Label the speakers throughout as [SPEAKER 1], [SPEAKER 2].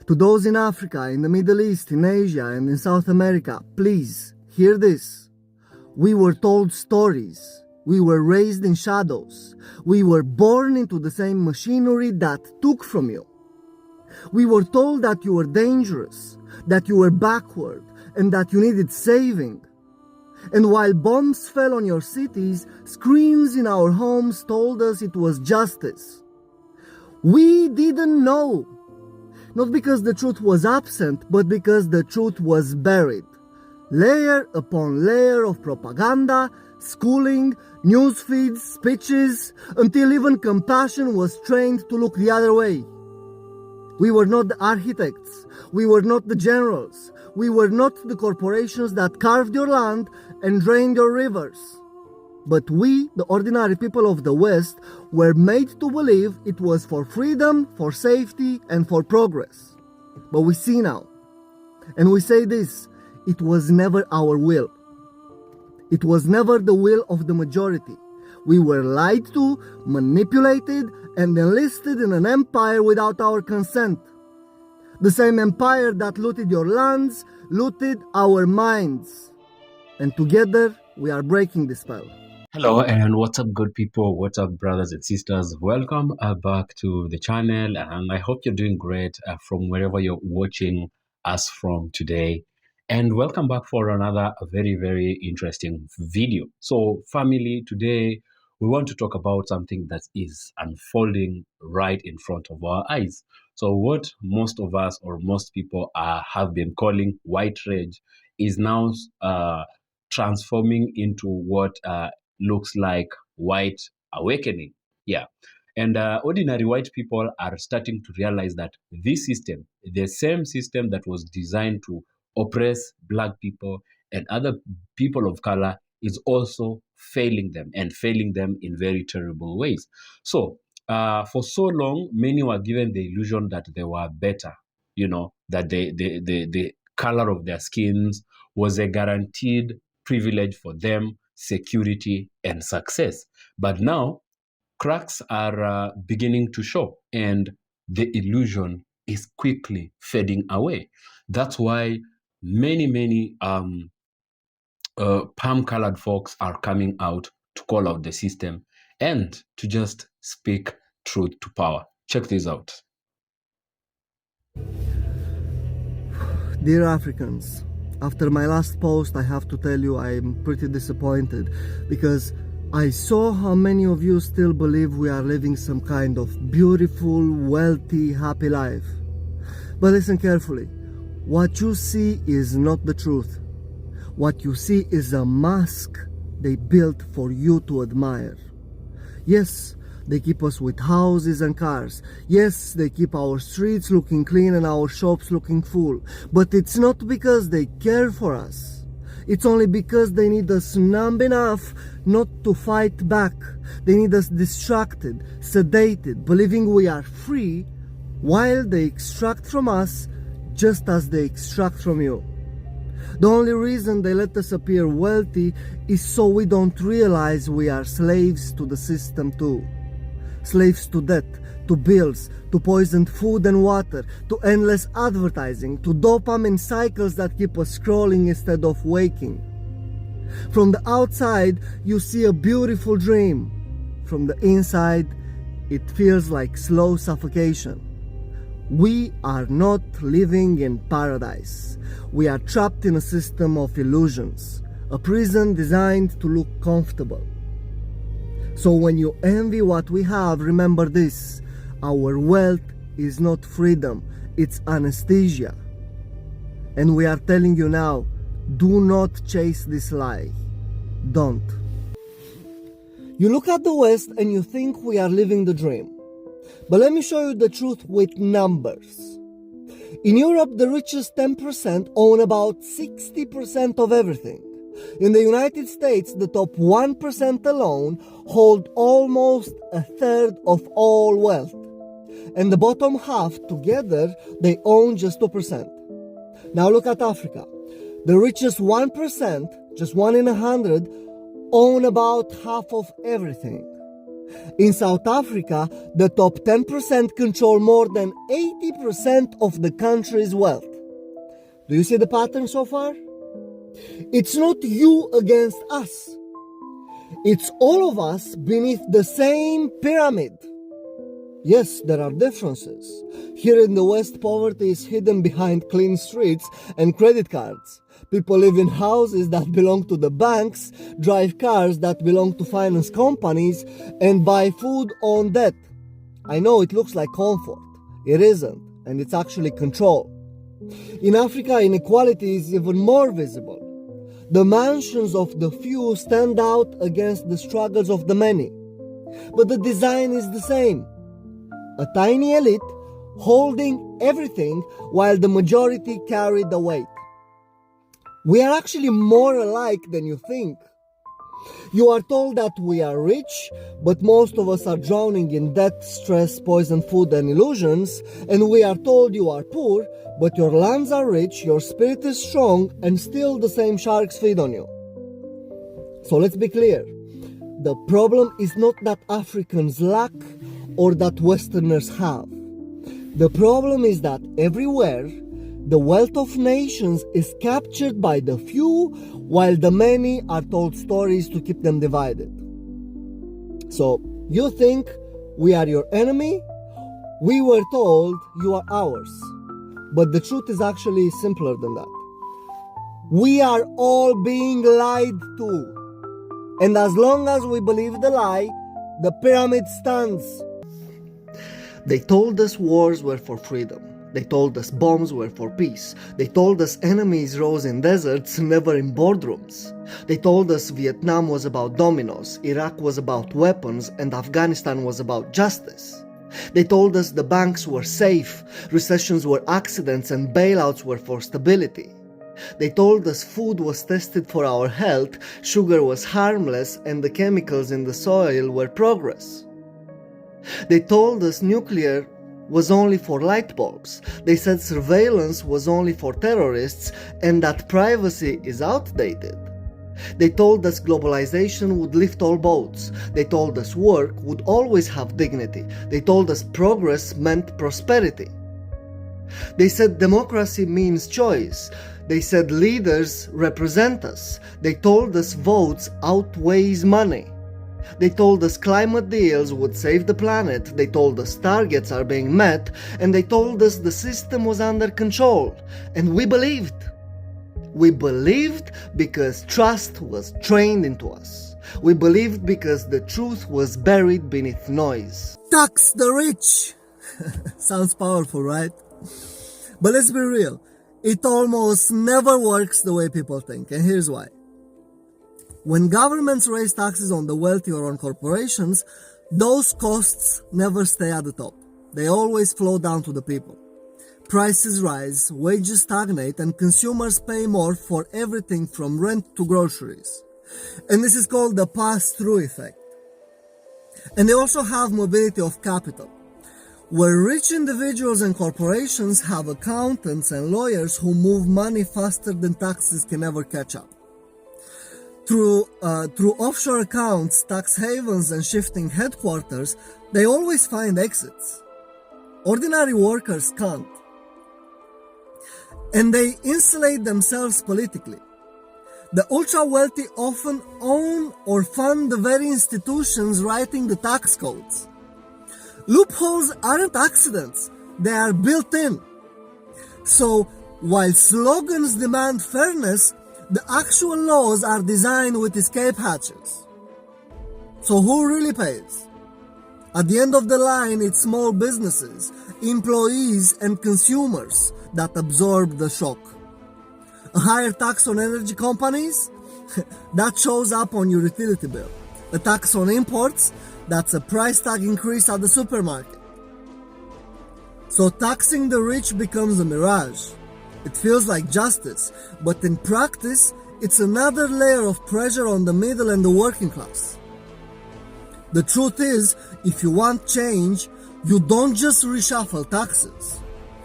[SPEAKER 1] To those in Africa, in the Middle East, in Asia, and in South America, please hear this. We were told stories. We were raised in shadows. We were born into the same machinery that took from you. We were told that you were dangerous, that you were backward, and that you needed saving. And while bombs fell on your cities, screens in our homes told us it was justice. We didn't know. Not because the truth was absent, but because the truth was buried. Layer upon layer of propaganda, schooling, news feeds, speeches, until even compassion was trained to look the other way. We were not the architects. We were not the generals. We were not the corporations that carved your land and drained your rivers. But we, the ordinary people of the West, were made to believe it was for freedom, for safety, and for progress. But we see now, and we say this, it was never our will. It was never the will of the majority. We were lied to, manipulated, and enlisted in an empire without our consent. The same empire that looted your lands, looted our minds. And together, we are breaking the spell.
[SPEAKER 2] Hello and what's up, good people? What's up, brothers and sisters? Welcome back to the channel, and I hope you're doing great from wherever you're watching us from today. And welcome back for another very interesting video. So family, today we want to talk about something that is unfolding right in front of our eyes. So what most of us or most people have been calling white rage is now transforming into what looks like white awakening. Yeah. And ordinary white people are starting to realize that this system, the same system that was designed to oppress Black people and other people of color, is also failing them, and failing them in very terrible ways. So for so long, many were given the illusion that they were better, that the color of their skins was a guaranteed privilege for them, security, and success. But now, cracks are beginning to show, and the illusion is quickly fading away. That's why many palm-colored folks are coming out to call out the system and to just speak truth to power. Check this out.
[SPEAKER 1] Dear Africans, after my last post, I have to tell you I'm pretty disappointed, because I saw how many of you still believe we are living some kind of beautiful, wealthy, happy life. But listen carefully. What you see is not the truth. What you see is a mask they built for you to admire. Yes, they keep us with houses and cars. Yes, they keep our streets looking clean and our shops looking full. But it's not because they care for us. It's only because they need us numb enough not to fight back. They need us distracted, sedated, believing we are free, while they extract from us just as they extract from you. The only reason they let us appear wealthy is so we don't realize we are slaves to the system too. Slaves to debt, to bills, to poisoned food and water, to endless advertising, to dopamine cycles that keep us scrolling instead of waking. From the outside, you see a beautiful dream. From the inside, it feels like slow suffocation. We are not living in paradise. We are trapped in a system of illusions, a prison designed to look comfortable. So when you envy what we have, remember this: our wealth is not freedom, it's anesthesia. And we are telling you now, do not chase this lie. Don't. You look at the West and you think we are living the dream. But let me show you the truth with numbers. In Europe, the richest 10% own about 60% of everything. In the United States, the top 1% alone hold almost a third of all wealth. And the bottom half together, they own just 2%. Now look at Africa. The richest 1%, just 1 in 100, own about half of everything. In South Africa, the top 10% control more than 80% of the country's wealth. Do you see the pattern so far? It's not you against us. It's all of us beneath the same pyramid. Yes, there are differences. Here in the West, poverty is hidden behind clean streets and credit cards. People live in houses that belong to the banks, drive cars that belong to finance companies, and buy food on debt. I know it looks like comfort. It isn't, and it's actually control. In Africa, inequality is even more visible. The mansions of the few stand out against the struggles of the many. But the design is the same. A tiny elite holding everything while the majority carry the weight. We are actually more alike than you think. You are told that we are rich, but most of us are drowning in debt, stress, poisoned food, and illusions. And we are told you are poor, but your lands are rich, your spirit is strong, and still the same sharks feed on you. So let's be clear. The problem is not that Africans lack or that Westerners have. The problem is that everywhere, the wealth of nations is captured by the few, while the many are told stories to keep them divided. So, you think we are your enemy? We were told you are ours. But the truth is actually simpler than that. We are all being lied to. And as long as we believe the lie, the pyramid stands. They told us wars were for freedom. They told us bombs were for peace. They told us enemies rose in deserts, never in boardrooms. They told us Vietnam was about dominoes, Iraq was about weapons, and Afghanistan was about justice. They told us the banks were safe, recessions were accidents, and bailouts were for stability. They told us food was tested for our health, sugar was harmless, and the chemicals in the soil were progress. They told us nuclear was only for light bulbs. They said surveillance was only for terrorists and that privacy is outdated. They told us globalization would lift all boats. They told us work would always have dignity. They told us progress meant prosperity. They said democracy means choice. They said leaders represent us. They told us votes outweighs money. They told us climate deals would save the planet. They told us targets are being met. And they told us the system was under control. And we believed. We believed because trust was trained into us. We believed because the truth was buried beneath noise. Tax the rich! Sounds powerful, right? But let's be real. It almost never works the way people think. And here's why. When governments raise taxes on the wealthy or on corporations, those costs never stay at the top. They always flow down to the people. Prices rise, wages stagnate, and consumers pay more for everything from rent to groceries. And this is called the pass-through effect. And they also have mobility of capital, where rich individuals and corporations have accountants and lawyers who move money faster than taxes can ever catch up. Through offshore accounts, tax havens, and shifting headquarters, they always find exits. Ordinary workers can't. And they insulate themselves politically. The ultra-wealthy often own or fund the very institutions writing the tax codes. Loopholes aren't accidents, they are built in. So, while slogans demand fairness, the actual laws are designed with escape hatches. So who really pays? At the end of the line, it's small businesses, employees, and consumers that absorb the shock. A higher tax on energy companies? That shows up on your utility bill. A tax on imports? That's a price tag increase at the supermarket. So taxing the rich becomes a mirage. It feels like justice, but in practice, it's another layer of pressure on the middle and the working class. The truth is, if you want change, you don't just reshuffle taxes.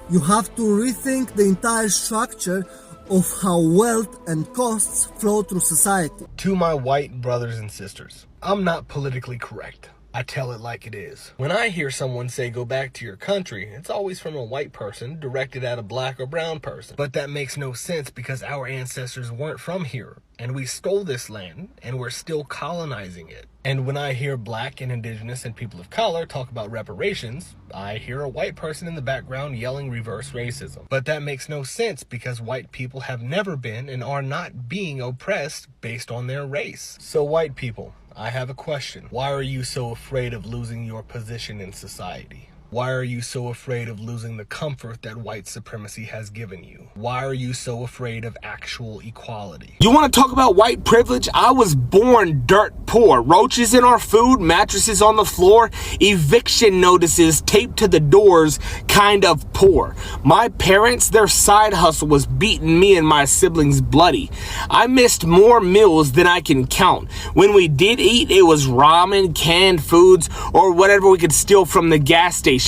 [SPEAKER 1] You have to rethink the entire structure of how wealth and costs flow through society.
[SPEAKER 3] To my white brothers and sisters, I'm not politically correct. I tell it like it is. When I hear someone say go back to your country, it's always from a white person directed at a black or brown person. But that makes no sense because our ancestors weren't from here, and we stole this land, and we're still colonizing it. And when I hear black and indigenous and people of color talk about reparations, I hear a white person in the background yelling reverse racism. But that makes no sense because white people have never been and are not being oppressed based on their race. So white people, I have a question. Why are you so afraid of losing your position in society? Why are you so afraid of losing the comfort that white supremacy has given you? Why are you so afraid of actual equality?
[SPEAKER 4] You want to talk about white privilege? I was born dirt poor. Roaches in our food, mattresses on the floor, eviction notices taped to the doors, kind of poor. My parents, their side hustle was beating me and my siblings bloody. I missed more meals than I can count. When we did eat, it was ramen, canned foods, or whatever we could steal from the gas station.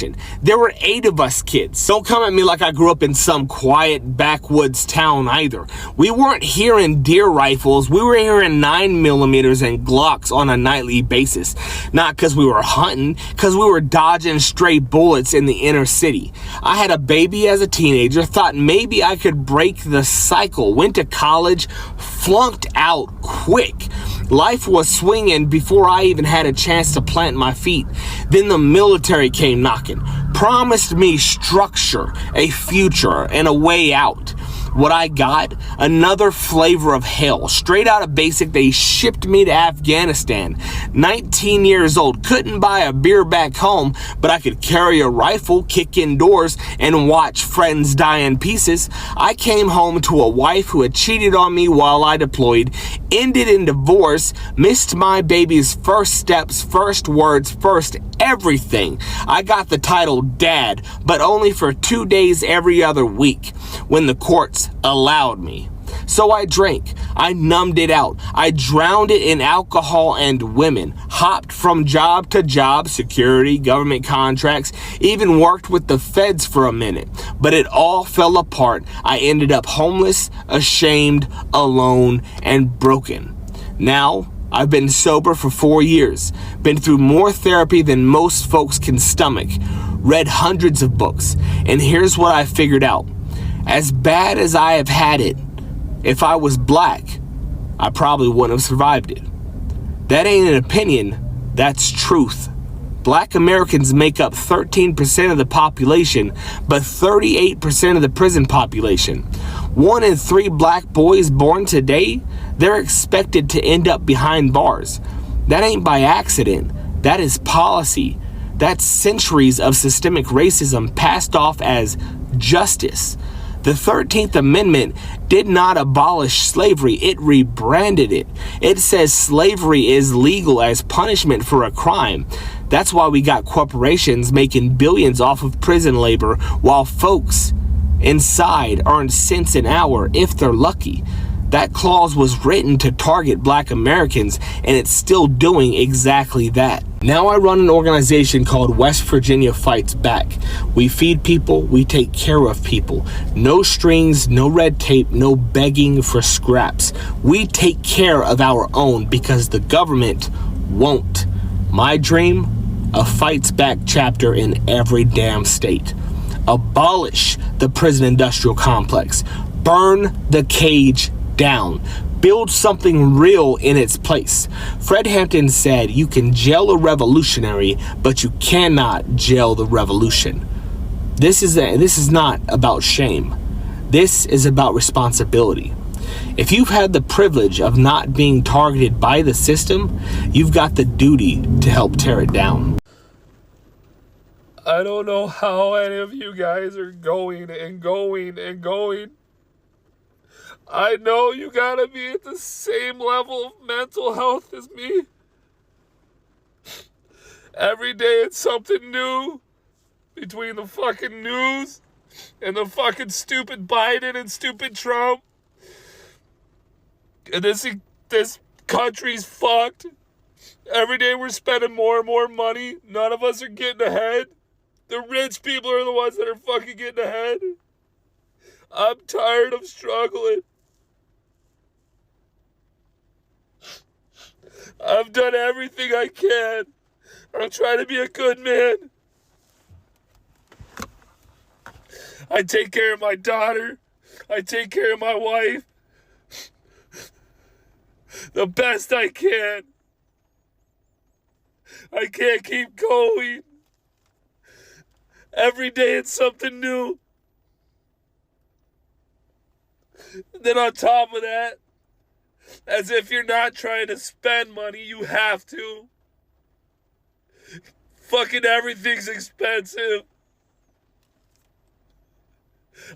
[SPEAKER 4] There were 8 of us kids. Don't come at me like I grew up in some quiet backwoods town either. We weren't hearing deer rifles. We were hearing 9mm and Glocks on a nightly basis. Not because we were hunting, because we were dodging stray bullets in the inner city. I had a baby as a teenager, thought maybe I could break the cycle. Went to college, flunked out quick. Life was swinging before I even had a chance to plant my feet. Then the military came knocking, promised me structure, a future, and a way out. What I got? Another flavor of hell. Straight out of basic, they shipped me to Afghanistan. 19 years old, couldn't buy a beer back home, but I could carry a rifle, kick indoors, and watch friends die in pieces. I came home to a wife who had cheated on me while I deployed, ended in divorce, missed my baby's first steps, first words, first everything. I got the title Dad, but only for 2 days every other week when the courts allowed me. So I drank, I numbed it out, I drowned it in alcohol and women, hopped from job to job, security, government contracts, even worked with the feds for a minute, but it all fell apart. I ended up homeless, ashamed, alone, and broken. Now, I've been sober for 4 years, been through more therapy than most folks can stomach, read hundreds of books, and here's what I figured out. As bad as I have had it, if I was black, I probably wouldn't have survived it. That ain't an opinion, that's truth. Black Americans make up 13% of the population, but 38% of the prison population. 1 in 3 black boys born today, they're expected to end up behind bars. That ain't by accident, that is policy. That's centuries of systemic racism passed off as justice. The 13th Amendment did not abolish slavery, it rebranded it. It says slavery is legal as punishment for a crime. That's why we got corporations making billions off of prison labor while folks inside earn cents an hour if they're lucky. That clause was written to target black Americans, and it's still doing exactly that. Now I run an organization called West Virginia Fights Back. We feed people, we take care of people. No strings, no red tape, no begging for scraps. We take care of our own because the government won't. My dream? A Fights Back chapter in every damn state. Abolish the prison industrial complex. Burn the cage down. Build something real in its place. Fred Hampton said, you can jail a revolutionary, but you cannot jail the revolution. This is not about shame. This is about responsibility. If you've had the privilege of not being targeted by the system, you've got the duty to help tear it down.
[SPEAKER 5] I don't know how any of you guys are going and going and going. I know you gotta be at the same level of mental health as me. Every day it's something new between the fucking news and the fucking stupid Biden and stupid Trump. And this country's fucked. Every day we're spending more and more money. None of us are getting ahead. The rich people are the ones that are fucking getting ahead. I'm tired of struggling. I've done everything I can I'm trying to be a good man. I take care of my daughter. I take care of my wife the best I can. I can't keep going. Every day it's something new. Then on top of that, as if you're not trying to spend money, you have to. Fucking everything's expensive.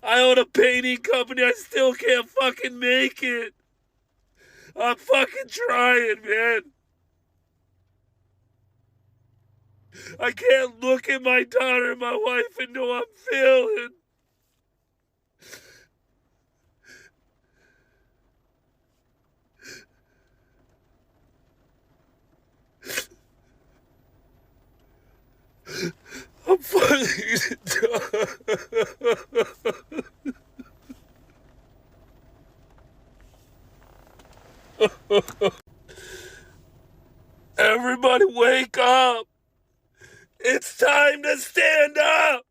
[SPEAKER 5] I own a painting company, I still can't fucking make it. I'm fucking trying, man. I can't look at my daughter and my wife and know I'm failing. I'm fucking Everybody wake up. It's time to stand up.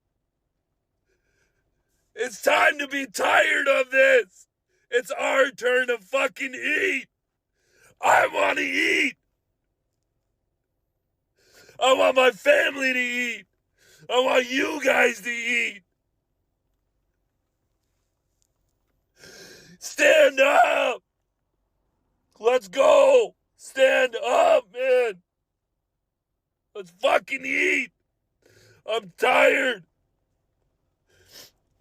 [SPEAKER 5] It's time to be tired of this. It's our turn to fucking eat. I want to eat. I want my family to eat. I want you guys to eat. Stand up. Let's go. Stand up, man. Let's fucking eat. I'm tired.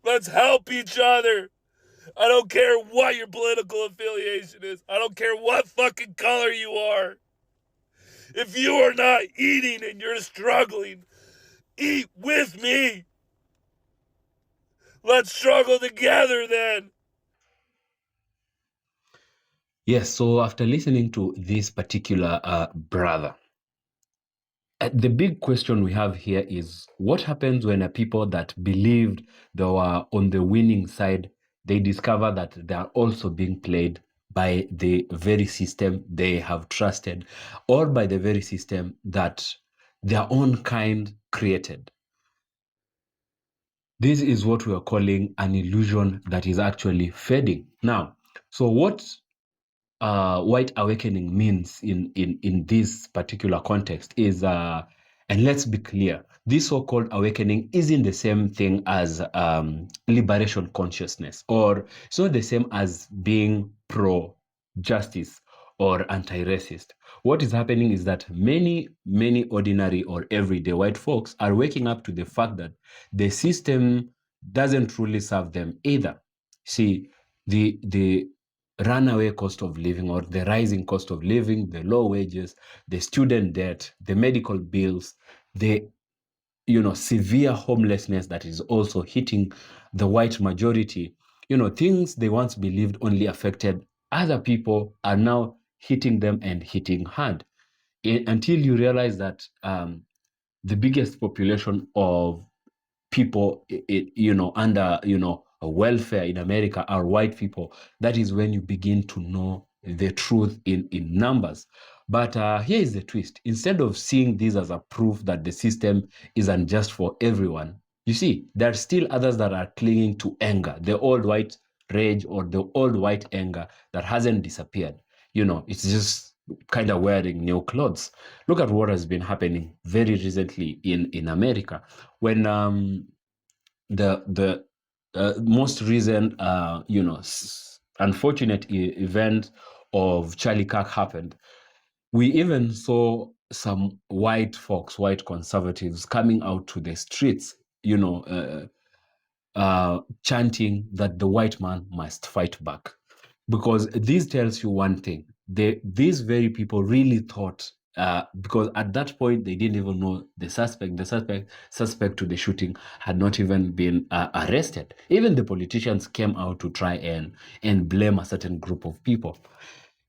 [SPEAKER 5] Let's help each other. I don't care what your political affiliation is. I don't care what fucking color you are. If you are not eating and you're struggling, eat with me. Let's struggle together then.
[SPEAKER 2] Yes, so after listening to this particular brother, the big question we have here is what happens when a people that believed they were on the winning side, they discover that they are also being played by the very system they have trusted, or by the very system that their own kind created. This is what we are calling an illusion that is actually fading. Now, so what white awakening means in this particular context is, and let's be clear, this so-called awakening isn't the same thing as liberation consciousness, or it's not the same as being pro-justice or anti-racist. What is happening is that many ordinary or everyday white folks are waking up to the fact that the system doesn't truly serve them either. See, the runaway cost of living, or the rising cost of living, the low wages, the student debt, the medical bills, the severe homelessness that is also hitting the white majority. Things they once believed only affected other people are now hitting them, and hitting hard, until you realize that the biggest population of people under welfare in America are white people. That is when you begin to know the truth in numbers. But here is the twist. Instead of seeing this as a proof that the system is unjust for everyone, you see, there are still others that are clinging to anger, the old white rage, or the old white anger that hasn't disappeared. It's just kind of wearing new clothes. Look at what has been happening very recently in America, when the most recent unfortunate event of Charlie Kirk happened. We even saw some white folks, white conservatives, coming out to the streets, chanting that the white man must fight back. Because this tells you one thing. These very people really thought, because at that point they didn't even know the suspect. The suspect to the shooting had not even been arrested. Even the politicians came out to try and blame a certain group of people.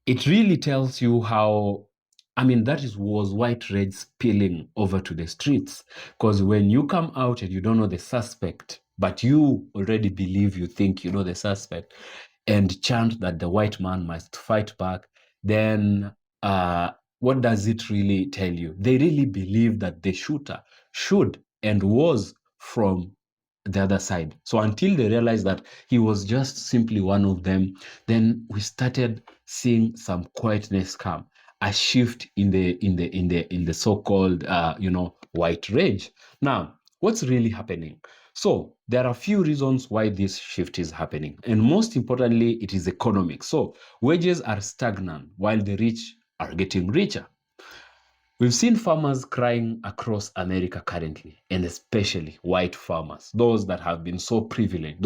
[SPEAKER 2] It really tells you how, was white rage spilling over to the streets. Because when you come out and you don't know the suspect, but you already believe you think you know the suspect, and chant that the white man must fight back, then what does it really tell you? They really believe that the shooter should and was from the other side. So until they realized that he was just simply one of them, then we started seeing some quietness come, a shift in the so-called white rage. Now, what's really happening? So there are a few reasons why this shift is happening, and most importantly, it is economic. So wages are stagnant while the rich are getting richer. We've seen farmers crying across America currently, and especially white farmers, those that have been so privileged,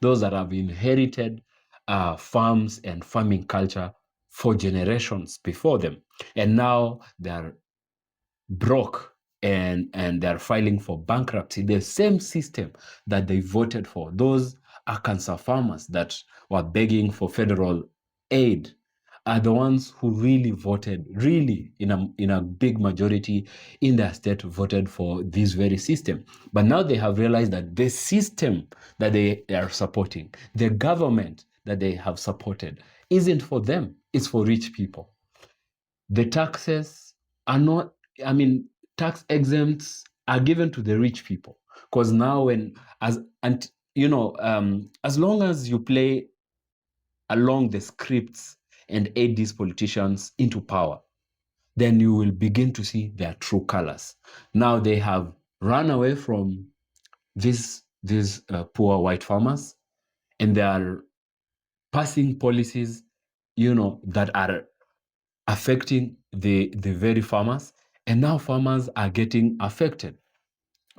[SPEAKER 2] those that have inherited farms and farming culture for generations before them. And now they're broke and they're filing for bankruptcy. The same system that they voted for, those Arkansas farmers that were begging for federal aid, are the ones who really voted, really in a big majority in their state voted for this very system. But now they have realized that the system that they are supporting, the government that they have supported, isn't for them, it's for rich people. The taxes are not, tax exempts are given to the rich people. Because now as long as you play along the scripts and aid these politicians into power, then you will begin to see their true colors. Now they have run away from these poor white farmers, and they are passing policies, that are affecting the very farmers, and now farmers are getting affected.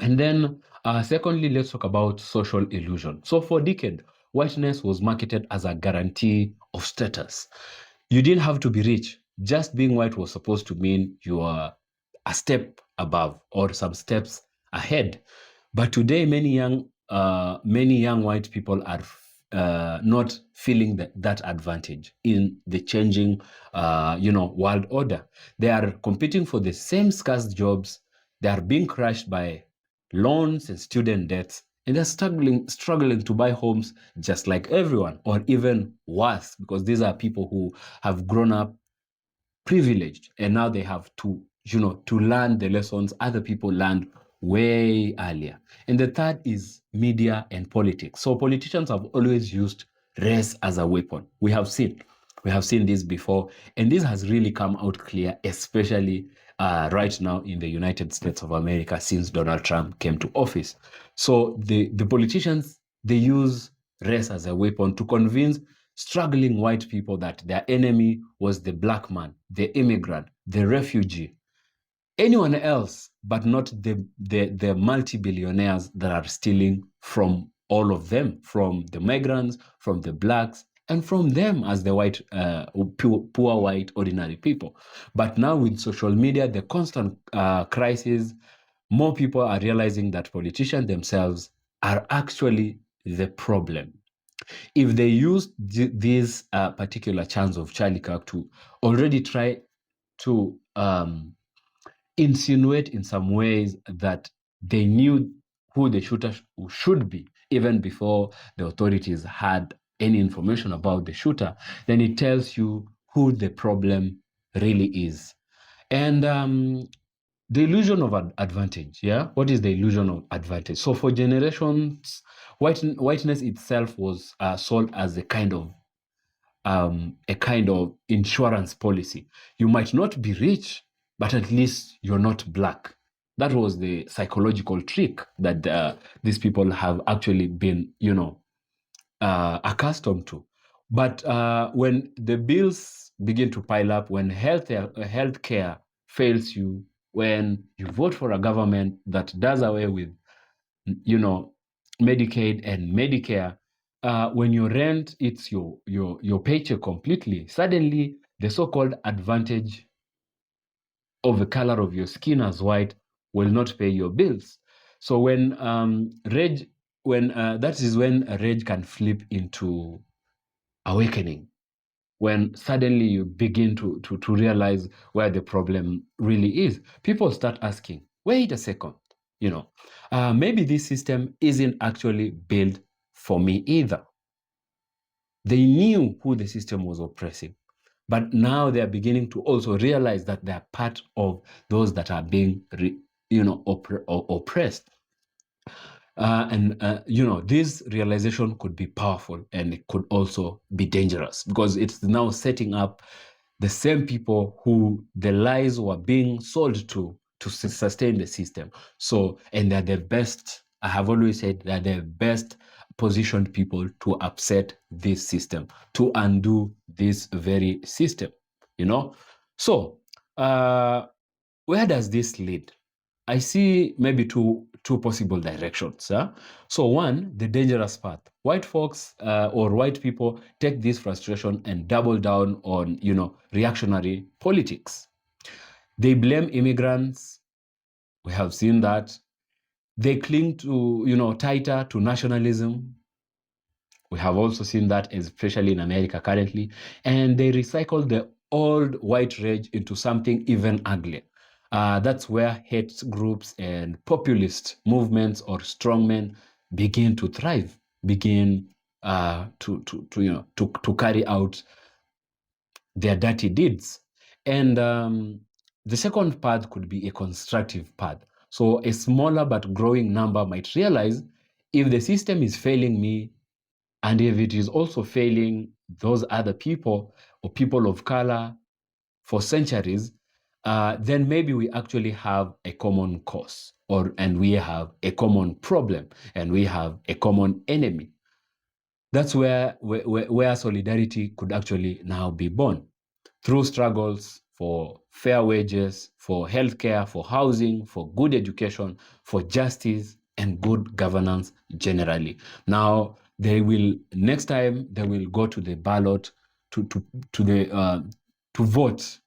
[SPEAKER 2] And then, secondly, let's talk about social illusion. So for decades, whiteness was marketed as a guarantee of status. You didn't have to be rich. Just being white was supposed to mean you are a step above or some steps ahead. But today, many young white people are not feeling that advantage in the changing, world order. They are competing for the same scarce jobs. They are being crushed by loans and student debts, and they're struggling to buy homes just like everyone, or even worse, because these are people who have grown up privileged, and now they have to learn the lessons other people learned way earlier. And the third is media and politics. So politicians have always used race as a weapon. We have seen this before, and this has really come out clear, especially right now in the United States of America since Donald Trump came to office. So the politicians, they use race as a weapon to convince struggling white people that their enemy was the black man, the immigrant, the refugee, anyone else, but not the multi-billionaires that are stealing from all of them, from the migrants, from the blacks, and from them as the white, poor white, ordinary people. But now with social media, the constant crisis, more people are realizing that politicians themselves are actually the problem. If they used this particular chance of Charlie Kirk to already try to insinuate in some ways that they knew who the shooter should be, even before the authorities had any information about the shooter, then it tells you who the problem really is. And the illusion of advantage, yeah? What is the illusion of advantage? So for generations, whiteness itself was sold as a kind of insurance policy. You might not be rich, but at least you're not black. That was the psychological trick that these people have actually been, accustomed to. But when the bills begin to pile up, when healthcare fails you, when you vote for a government that does away with, Medicaid and Medicare, when you rent, it's your paycheck completely. Suddenly, the so-called advantage of the color of your skin as white will not pay your bills. So when that is when rage can flip into awakening, when suddenly you begin to realize where the problem really is. People start asking, wait a second, maybe this system isn't actually built for me either. They knew who the system was oppressing, But now they are beginning to also realize that they are part of those that are being, oppressed. This realization could be powerful, and it could also be dangerous, because it's now setting up the same people who the lies were being sold to sustain the system. So, and they're the best, I have always said, they're the best positioned people to upset this system, to undo this very system, So, where does this lead? I see maybe two possible directions. So one, the dangerous path. White folks or white people take this frustration and double down on, reactionary politics. They blame immigrants. We have seen that. They cling to, tighter to nationalism. We have also seen that, especially in America currently. And they recycle the old white rage into something even uglier. That's where hate groups and populist movements or strongmen begin to thrive, begin to carry out their dirty deeds. And the second path could be a constructive path. So a smaller but growing number might realize, if the system is failing me, and if it is also failing those other people or people of color for centuries, then maybe we actually have a common cause, and we have a common problem, and we have a common enemy. That's where solidarity could actually now be born, through struggles for fair wages, for healthcare, for housing, for good education, for justice and good governance generally. Now, next time they will go to the ballot to vote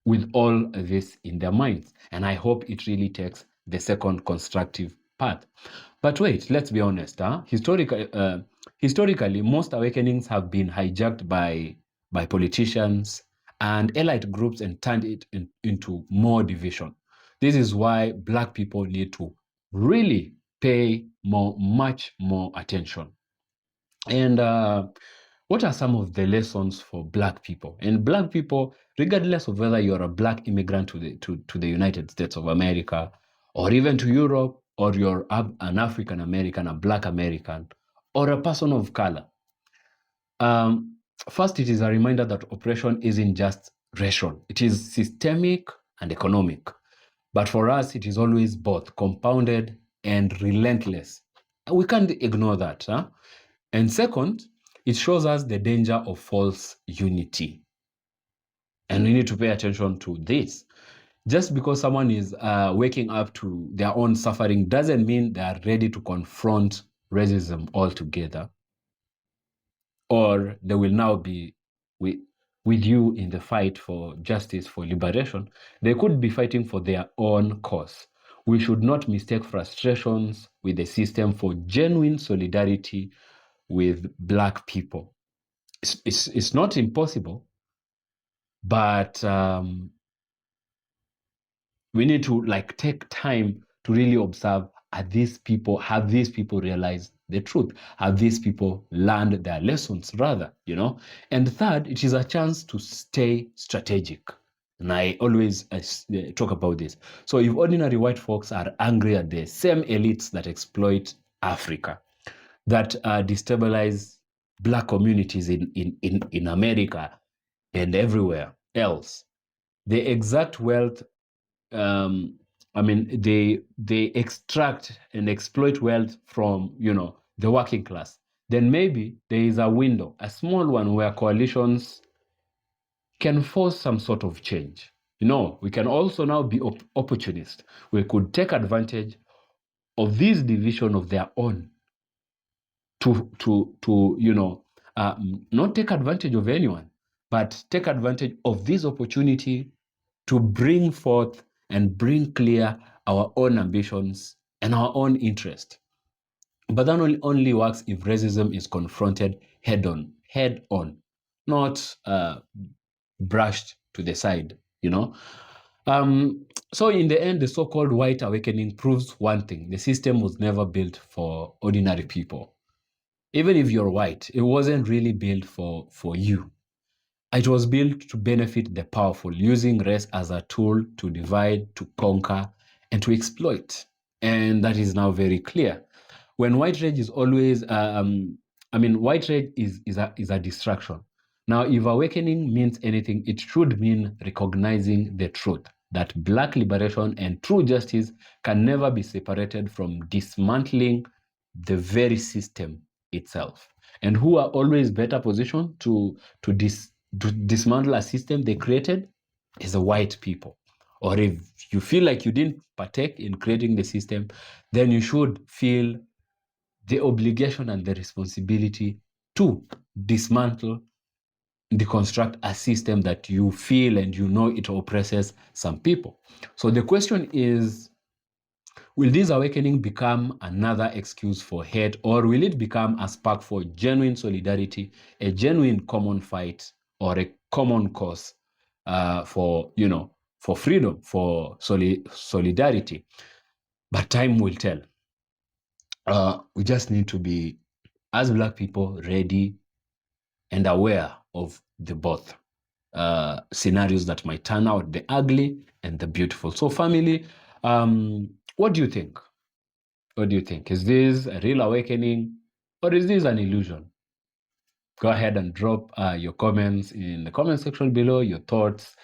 [SPEAKER 2] with all this in their minds. And I hope it really takes the second constructive path. But wait, let's be honest. Historically, most awakenings have been hijacked by politicians and elite groups and turned it into more division. This is why Black people need to really pay much more attention. And what are some of the lessons for Black people? And Black people, regardless of whether you're a Black immigrant to the United States of America, or even to Europe, or you're an African American, a Black American, or a person of color. First, it is a reminder that oppression isn't just racial. It is systemic and economic. But for us, it is always both compounded and relentless. We can't ignore that. And second, it shows us the danger of false unity. And we need to pay attention to this. Just because someone is waking up to their own suffering doesn't mean they are ready to confront racism altogether, or they will now be with you in the fight for justice, for liberation. They could be fighting for their own cause. We should not mistake frustrations with the system for genuine solidarity with Black people. It's not impossible, but we need to take time to really observe, have these people realized the truth? Have these people learned their lessons rather, And third, it is a chance to stay strategic. And I always talk about this. So if ordinary white folks are angry at the same elites that exploit Africa, that destabilize Black communities in America and everywhere else, the exact wealth, they extract and exploit wealth from, the working class, then maybe there is a window, a small one, where coalitions can force some sort of change. We can also now be opportunist. We could take advantage of this division of their own to not take advantage of anyone, but take advantage of this opportunity to bring forth and bring clear our own ambitions and our own interest. But that only works if racism is confronted head on, not brushed to the side, So in the end, the so-called white awakening proves one thing: the system was never built for ordinary people. Even if you're white, it wasn't really built for you. It was built to benefit the powerful, using race as a tool to divide, to conquer, and to exploit. And that is now very clear. When white rage is always, white rage is a distraction. Now, if awakening means anything, it should mean recognizing the truth that Black liberation and true justice can never be separated from dismantling the very system itself. And who are always better positioned to dismantle a system they created is the white people. Or if you feel like you didn't partake in creating the system, then you should feel the obligation and the responsibility to dismantle, deconstruct a system that you feel and you know it oppresses some people. So the question is, will this awakening become another excuse for hate, or will it become a spark for genuine solidarity, a genuine common fight, or a common cause for freedom, for solidarity? But time will tell. We just need to be, as Black people, ready and aware of the both scenarios that might turn out, the ugly and the beautiful. So family, what do you think? What do you think? Is this a real awakening, or is this an illusion? Go ahead and drop your comments in the comment section below, your thoughts,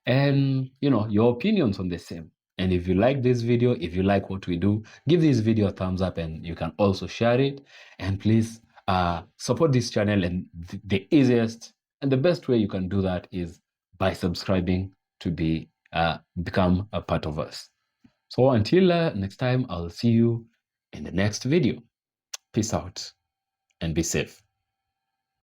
[SPEAKER 2] and your opinions on the same. And if you like this video, if you like what we do, give this video a thumbs up, and you can also share it. And please support this channel. And the easiest and the best way you can do that is by subscribing to become a part of us. So until next time, I'll see you in the next video. Peace out and be safe.